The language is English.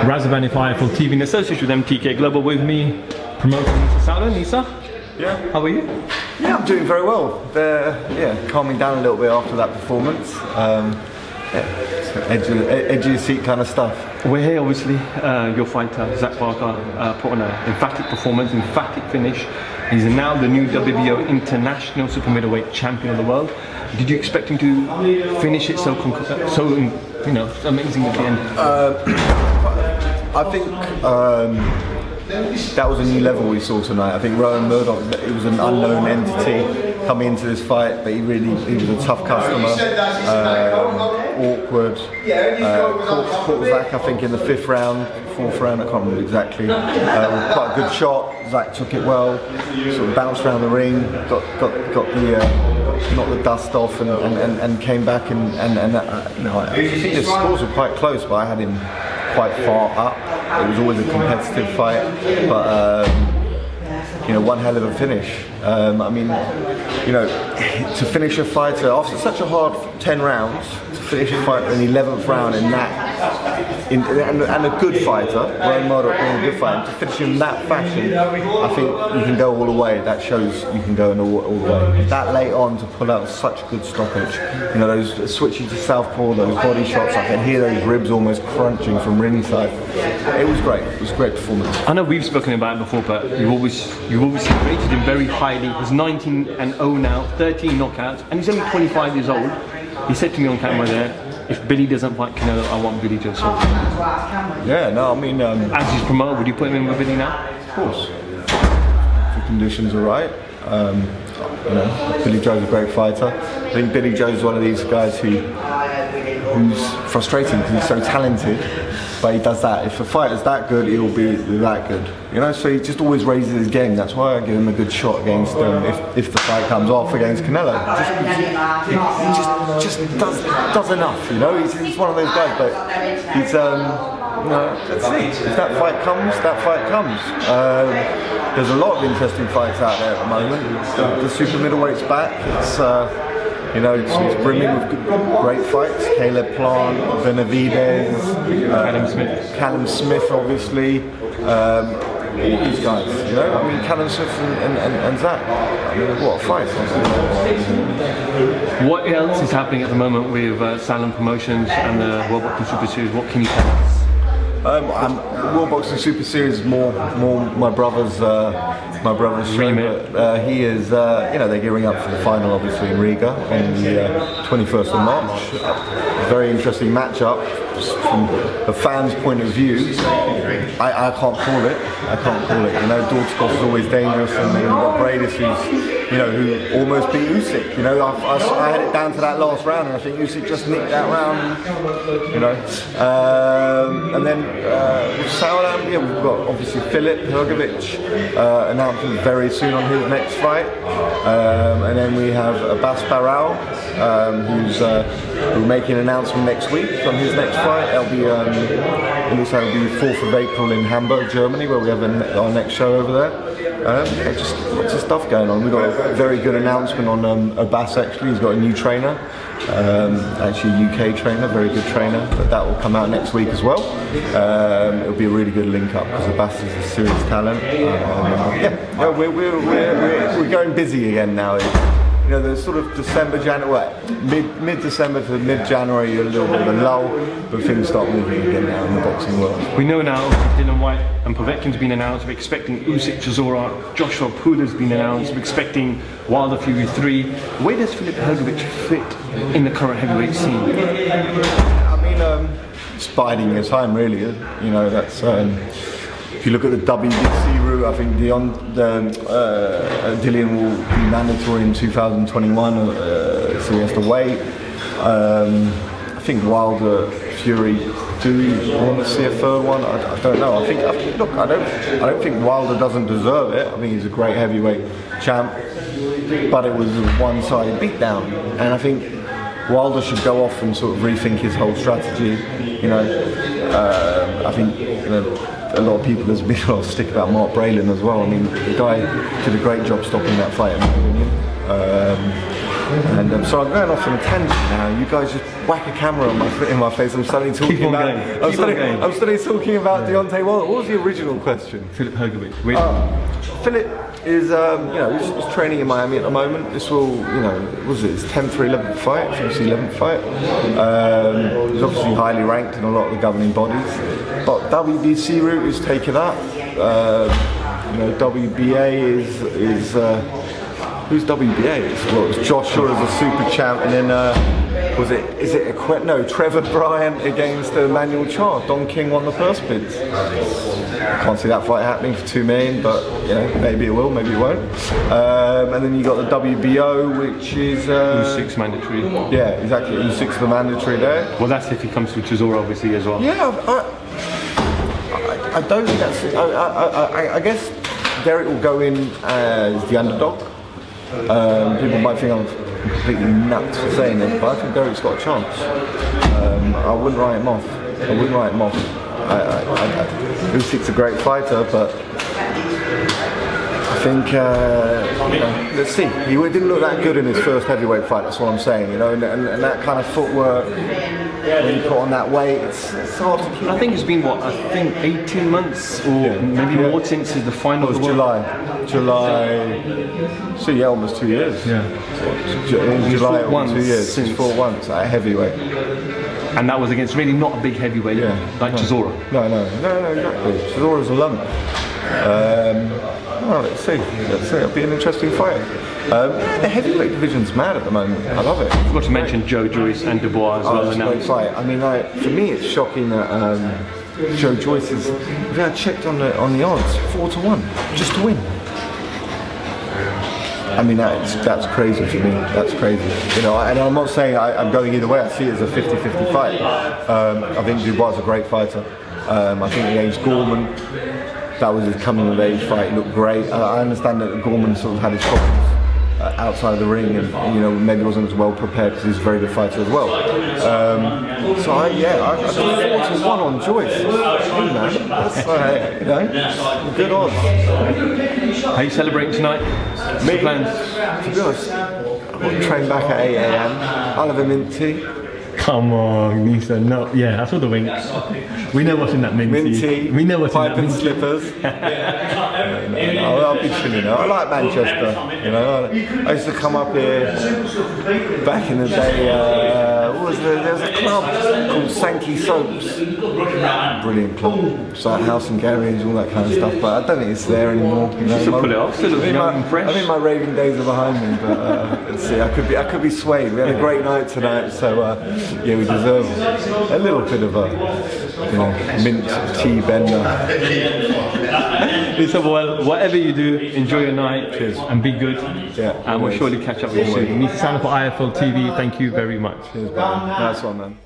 Razabani Fireful TV in association with MTK Global. With me, promoter Nisse Sauerland. Nisse? Yeah. How are you? Yeah, I'm doing very well. Yeah, calming down a little bit after that performance. Edge of your seat kind of stuff. We're here, obviously. Your fighter, Zach Parker, put on an emphatic performance, emphatic finish. He's now the new WBO International Super Middleweight Champion of the world. Did you expect him to finish it so amazing at the end? I think that was a new level we saw tonight. I think Rowan Murdoch, it was an unknown entity coming into this fight, but he was a tough customer, awkward, caught Zach I think in the fourth round, I can't remember exactly, quite a good shot. Zach took it well, sort of bounced around the ring, knocked the dust off and came back and I think the scores were quite close, but I had him quite far up. It was always a competitive fight, but one hell of a finish. I mean, to finish a fighter after such a hard 10 rounds, to finish a fight in the 11th round and a good fighter, Rowan Murdoch being a good fighter, to finish in that fashion, I think you can go all the way. That shows you can go all the way. That late on to pull out such good stoppage, those switching to southpaw, those body shots, I can hear those ribs almost crunching from ringside. It was great. It was a great performance. I know we've spoken about it before, but you've obviously rated him very highly. He's 19-0 now, 13 knockouts, and he's only 25 years old. He said to me on camera there, if Billy doesn't fight Canelo, I want Billy to assault him. Yeah, no, I mean... as his promoter, would you put him in with Billy now? Of course. If the conditions are right. Billy Joe's a great fighter. I think Billy Joe's one of these guys who's frustrating because he's so talented, but he does that. If a fighter's that good, he'll be that good. So he just always raises his game. That's why I give him a good shot against if the fight comes off against Canelo. He just does enough. He's one of those guys, but he's let's see. If that fight comes, that fight comes. There's a lot of interesting fights out there at the moment. The super middleweight's back. It's brimming with great fights. Caleb Plant, Benavidez, Callum Smith, obviously. All these guys, Callum Smith and Zach. What a fight. What else is happening at the moment with Sauerland Promotions and the World Boxing Super Series? What can you tell us? World Boxing Super Series is more my brother's remit. He is, they're gearing up for the final, obviously, in Riga on the 21st of March. Very interesting matchup from a fan's point of view. I can't call it. Dortskov is always dangerous, and then you've got Bradis who almost beat Usyk. I had it down to that last round, and I think Usyk just nicked that round. And then with Sauerland, we've got obviously Filip Hrgovic announcing very soon on his next fight, and then we have Abbas Barao, who's making an announcement next week on his next fight. It'll be 4th of April in Hamburg, Germany, where we have our next show over there. Just lots of stuff going on. We've got a very good announcement on Abbas. Actually, he's got a new trainer, actually a UK trainer, very good trainer, but that will come out next week as well. It'll be a really good link up because Abbas is a serious talent. We're going busy again now. The sort of mid-December to mid-January, a little bit of a lull, but things start moving again now in the boxing world. We know now Dylan White and Povetkin's been announced. We're expecting Usyk, Chisora, Joshua Puda's been announced. We're expecting Wilder Fury 3. Where does Filip Hrgovic fit in the current heavyweight scene? I mean, it's biding your time, really. That's. If you look at the WBC route, I think Dillian will be mandatory in 2021, so he has to wait. I think Wilder, Fury, do you want to see a third one? I don't know. I don't think Wilder doesn't deserve it. I think he's a great heavyweight champ, but it was a one-sided beatdown, and I think Wilder should go off and sort of rethink his whole strategy. I think a lot of people, there's been a lot of stick about Mark Braylon as well. I mean, the guy did a great job stopping that fight, in my opinion. And so I'm going off on a tangent now. You guys just whack a camera in my face. I'm suddenly talking about. I'm suddenly talking about Deontay Wilder. What was the original question? Philip Hergovich. Philip is, he's training in Miami at the moment. This will, was it his 10th or 11th fight? I think it's the 11th fight. He's obviously highly ranked in a lot of the governing bodies, but WBC route is taken up. WBA is who's WBA? Well, it was Joshua as a super champ, and then Trevor Bryant against Emmanuel Char. Don King won the purse bids. Can't see that fight happening for $2 million, but maybe it will, maybe it won't. And then you got the WBO, which is U6 mandatory. Yeah, exactly. U6 the mandatory there. Well, that's if he comes to Chisora, obviously, as well. Yeah, I don't think that's. I guess Derek will go in as the underdog. People might think I'm completely nuts for saying this, but I think Derek's got a chance. I wouldn't write him off. Usyk's a great fighter, but I think let's see. He didn't look that good in his first heavyweight fight. That's what I'm saying. And that kind of footwork. When you put on that weight, it's hard to keep. I think it's been 18 months or maybe more since the final. It was July. So yeah, almost 2 years. Yeah. In July, almost 2 years. He's fought once at heavyweight. And that was against really not a big heavyweight like Chisora. No, exactly. Chisora's a lump. Let's see. It'll be an interesting fight. The heavyweight division's mad at the moment. I love it. I forgot to mention Joe Joyce and Dubois as well. It's a great fight. I mean, for me, it's shocking that Joe Joyce is. I checked on the odds, 4-1, just to win. I mean, that's crazy for me. That's crazy. And I'm not saying I'm going either way. I see it as a 50-50 fight. I think Dubois is a great fighter. I think against Gorman, that was his coming of age fight. He looked great. I understand that Gorman sort of had his problems outside of the ring, and maybe wasn't as well prepared because he's a very good fighter as well. I put 4-1 on Joyce. That's good odds. How are you celebrating tonight? Me? Plans? To be honest, I've got to train back at 8 AM. I'll have a mint tea. Come on, Nisse, no. Yeah, I saw the winks. We know what's in that mint tea. We know what's in that mint tea. Slippers. I'll be chilling. I like Manchester. I used to come up here back in the day. There was a club called Sankey Soaps. Brilliant club. It's like House and Garage, all that kind of stuff. But I don't think it's there anymore. Still pull it off. Still looking young and fresh. I think my raving days are behind me. But let's see. I could be swayed. We had a great night tonight, so. Yeah, we deserve a little bit of a mint tea bender. Listen, well, whatever you do, enjoy your night. Cheers. And be good. Yeah, and we'll surely catch up with you soon. Nisse Sauerland for IFL TV. Thank you very much. Cheers, man. Nice one, man.